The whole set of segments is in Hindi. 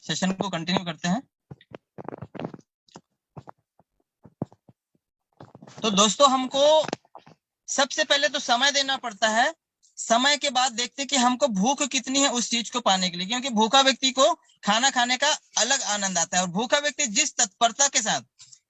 सेशन को कंटिन्यू करते हैं। तो दोस्तों हमको सबसे पहले तो समय देना पड़ता है। समय के बाद देखते कि हमको भूख कितनी है उस चीज को पाने के लिए, क्योंकि भूखा व्यक्ति को खाना खाने का अलग आनंद आता है, और भूखा व्यक्ति जिस तत्परता के साथ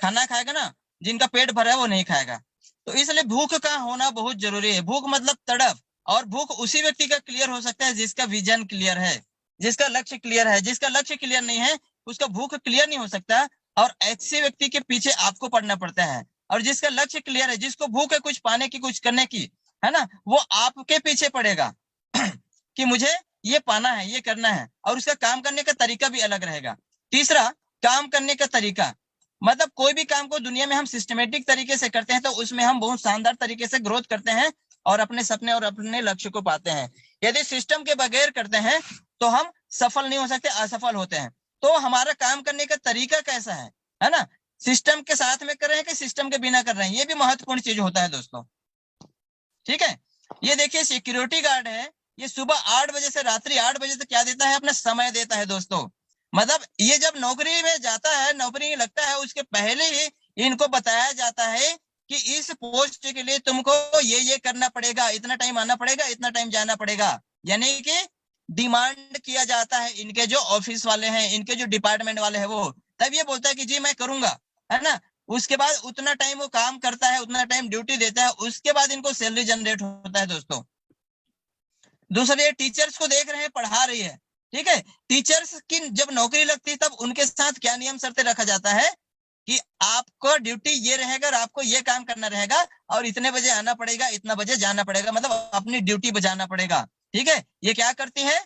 खाना खाएगा ना, जिनका पेट भरा है वो नहीं खाएगा। तो इसलिए भूख का होना बहुत जरूरी है। भूख मतलब तड़प, और भूख उसी व्यक्ति का क्लियर हो सकता है जिसका विजन क्लियर है, जिसका लक्ष्य क्लियर है। जिसका लक्ष्य क्लियर नहीं है उसका भूख क्लियर नहीं हो सकता, और ऐसे व्यक्ति के पीछे आपको पड़ना पड़ता है। और जिसका लक्ष्य क्लियर है, जिसको भूख है कुछ पाने की, कुछ करने की, है ना, वो आपके पीछे पड़ेगा कि मुझे ये पाना है, ये करना है, और उसका काम करने का तरीका भी अलग रहेगा। तीसरा, काम करने का तरीका, मतलब कोई भी काम को दुनिया में हम सिस्टमेटिक तरीके से करते हैं तो उसमें हम बहुत शानदार तरीके से ग्रोथ करते हैं और अपने सपने और अपने लक्ष्य को पाते हैं। यदि सिस्टम के बगैर करते हैं तो हम सफल नहीं हो सकते, असफल होते हैं। तो हमारा काम करने का तरीका कैसा है ना, सिस्टम के साथ में कर रहे हैं कि सिस्टम के बिना कर रहे हैं, ये भी महत्वपूर्ण चीज होता है दोस्तों। ठीक है, ये देखिए सिक्योरिटी गार्ड है, ये सुबह 8 बजे से रात्रि 8 बजे तक क्या देता है, अपना समय देता है दोस्तों। मतलब ये जब नौकरी में जाता है, नौकरी लगता है, उसके पहले ही इनको बताया जाता है कि इस पोस्ट के लिए तुमको ये करना पड़ेगा, इतना टाइम आना पड़ेगा, इतना टाइम जाना पड़ेगा। यानी कि डिमांड किया जाता है इनके जो ऑफिस वाले हैं, इनके जो डिपार्टमेंट वाले हैं, वो तब ये बोलता है कि जी मैं करूंगा, है ना। उसके बाद उतना टाइम वो काम करता है, उतना टाइम ड्यूटी देता है, उसके बाद इनको सैलरी जनरेट होता है दोस्तों। दूसरे टीचर्स को देख रहे हैं, पढ़ा रही है, ठीक है, टीचर्स की जब नौकरी लगती है तब उनके साथ क्या नियम शर्तें रखा जाता है कि आपको ड्यूटी ये रहेगा और आपको ये काम करना रहेगा, और इतने बजे आना पड़ेगा, इतना बजे जाना पड़ेगा, मतलब अपनी ड्यूटी बजाना पड़ेगा। ठीक है, ये क्या करती है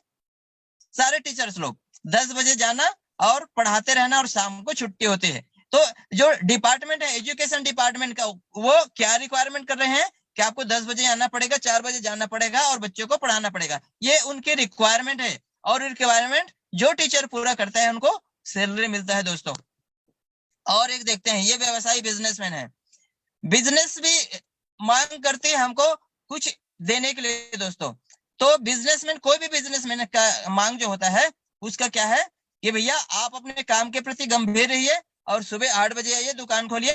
सारे टीचर्स लोग, 10 बजे जाना और पढ़ाते रहना, और शाम को छुट्टी होती है। तो जो डिपार्टमेंट है एजुकेशन डिपार्टमेंट का, वो क्या रिक्वायरमेंट कर रहे हैं कि आपको 10 बजे आना पड़ेगा, 4 बजे जाना पड़ेगा और बच्चों को पढ़ाना पड़ेगा। ये उनकी रिक्वायरमेंट है, और रिक्वायरमेंट जो टीचर पूरा करता है उनको सैलरी मिलता है दोस्तों। और एक देखते हैं, ये व्यवसायी बिजनेसमैन है, बिजनेस भी मांग करती है हमको कुछ देने के लिए दोस्तों। तो बिजनेसमैन, कोई भी बिजनेसमैन का मांग जो होता है उसका क्या है कि भैया आप अपने काम के प्रति गंभीर रहिए, और सुबह 8 बजे आइए, दुकान खोलिए,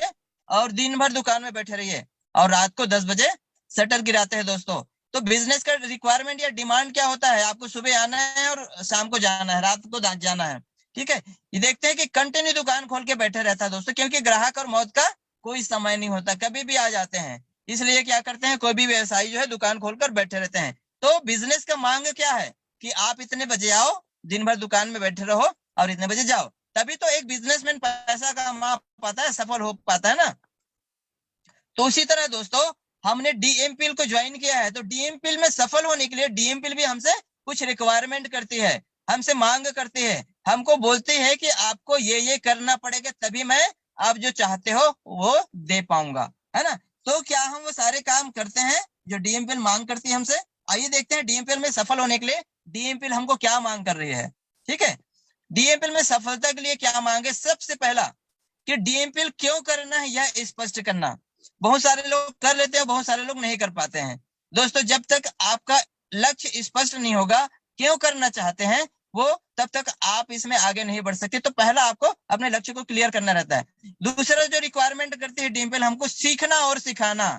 और दिन भर दुकान में बैठे रहिए, और रात को 10 बजे शटर गिराते हैं दोस्तों। तो बिजनेस का रिक्वायरमेंट या डिमांड क्या होता है, आपको सुबह आना है और शाम को जाना है, रात को जाना है। ठीक है, ये देखते हैं कि कंटिन्यू दुकान खोल के बैठे रहता है दोस्तों, क्योंकि ग्राहक और मौत का कोई समय नहीं होता, कभी भी आ जाते हैं। इसलिए क्या करते हैं, कोई भी व्यवसायी जो है दुकान खोलकर बैठे रहते हैं। तो बिजनेस का मांग क्या है कि आप इतने बजे आओ, दिन भर दुकान में बैठे रहो, और इतने बजे जाओ, तभी तो एक बिजनेसमैन पैसा कमा पाता है, सफल हो पाता है ना। तो उसी तरह दोस्तों हमने डीएमपीएल को ज्वाइन किया है, तो डीएमपीएल में सफल होने के लिए डीएमपीएल भी हमसे कुछ रिक्वायरमेंट करती है, हमसे मांग करती है, हमको बोलती है कि आपको ये करना पड़ेगा, तभी मैं आप जो चाहते हो वो दे पाऊंगा, है ना। तो क्या हम वो सारे काम करते हैं जो डीएमपीएल मांग करती है हमसे? आइए देखते हैं डीएमपीएल में सफल होने के लिए डीएमपीएल हमको क्या मांग कर रही है। ठीक है, डीएमपीएल में सफलता के लिए क्या मांगे? सबसे पहला कि डीएमपीएल क्यों करना है यह स्पष्ट करना। बहुत सारे लोग कर लेते हैं, बहुत सारे लोग नहीं कर पाते हैं दोस्तों। जब तक आपका लक्ष्य स्पष्ट नहीं होगा, क्यों करना चाहते हैं वो, तब तक आप इसमें आगे नहीं बढ़ सकते। तो पहला आपको अपने लक्ष्य को क्लियर करना रहता है। दूसरा जो रिक्वायरमेंट करती है डीएमपीएल, हमको सीखना और सिखाना।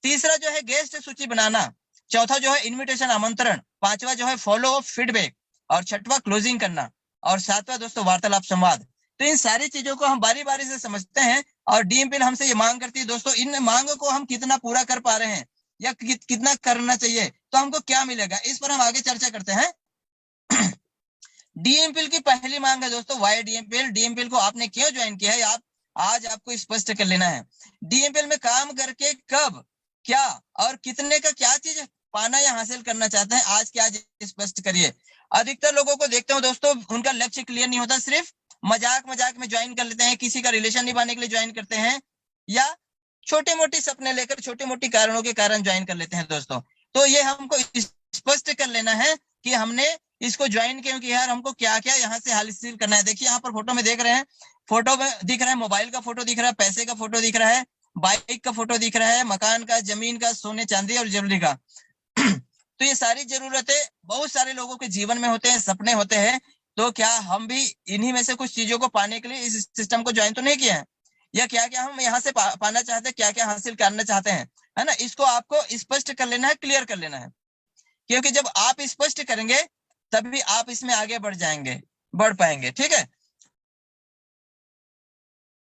तीसरा जो है गेस्ट सूची बनाना। चौथा जो है इन्विटेशन, आमंत्रण। पांचवा जो है फॉलो अप, फीडबैक। और छठवा क्लोजिंग करना। और सातवां दोस्तों वार्तालाप, संवाद। तो इन सारी चीजों को हम बारी बारी से समझते हैं, और डीएमपीएल हमसे ये मांग करती है दोस्तों, इन मांगों को हम कितना पूरा कर पा रहे हैं या कितना करना चाहिए, तो हमको क्या मिलेगा, इस पर हम आगे चर्चा करते हैं। डीएमपीएल की पहली मांग है दोस्तों वाई डीएमपीएल। डीएमपीएल को आपने क्यों ज्वाइन किया है, आप आज आपको स्पष्ट कर लेना है। डीएमपीएल में काम करके कब, क्या और कितने का क्या चीज पाना या हासिल करना चाहते हैं, आज के आज स्पष्ट करिए। अधिकतर लोगों को देखते हो दोस्तों, उनका लक्ष्य क्लियर नहीं होता, सिर्फ मजाक मजाक में ज्वाइन कर लेते हैं, किसी का रिलेशन निभाने के लिए ज्वाइन करते हैं, या छोटे मोटे सपने लेकर छोटे मोटे कारणों के कारण ज्वाइन कर लेते हैं दोस्तों। तो ये हमको स्पष्ट कर लेना है कि हमने इसको ज्वाइन क्यों किया है, हमको क्या क्या यहाँ से हासिल करना है। देखिए यहाँ पर फोटो में देख रहे हैं, फोटो में दिख रहा है मोबाइल का फोटो दिख रहा है, पैसे का फोटो दिख रहा है, बाइक का फोटो दिख रहा है, मकान का, जमीन का, सोने चांदी और ज्वेलरी का। तो ये सारी जरूरतें बहुत सारे लोगों के जीवन में होते हैं, सपने होते हैं, तो क्या हम भी इन्हीं में से कुछ चीजों को पाने के लिए इस सिस्टम को ज्वाइन तो नहीं किए हैं? या क्या क्या हम यहाँ से पाना चाहते हैं, क्या क्या हासिल करना चाहते हैं, है ना? इसको आपको स्पष्ट कर लेना है, क्लियर कर लेना है, क्योंकि जब आप स्पष्ट करेंगे तभी आप इसमें आगे बढ़ जाएंगे, बढ़ पाएंगे। ठीक है,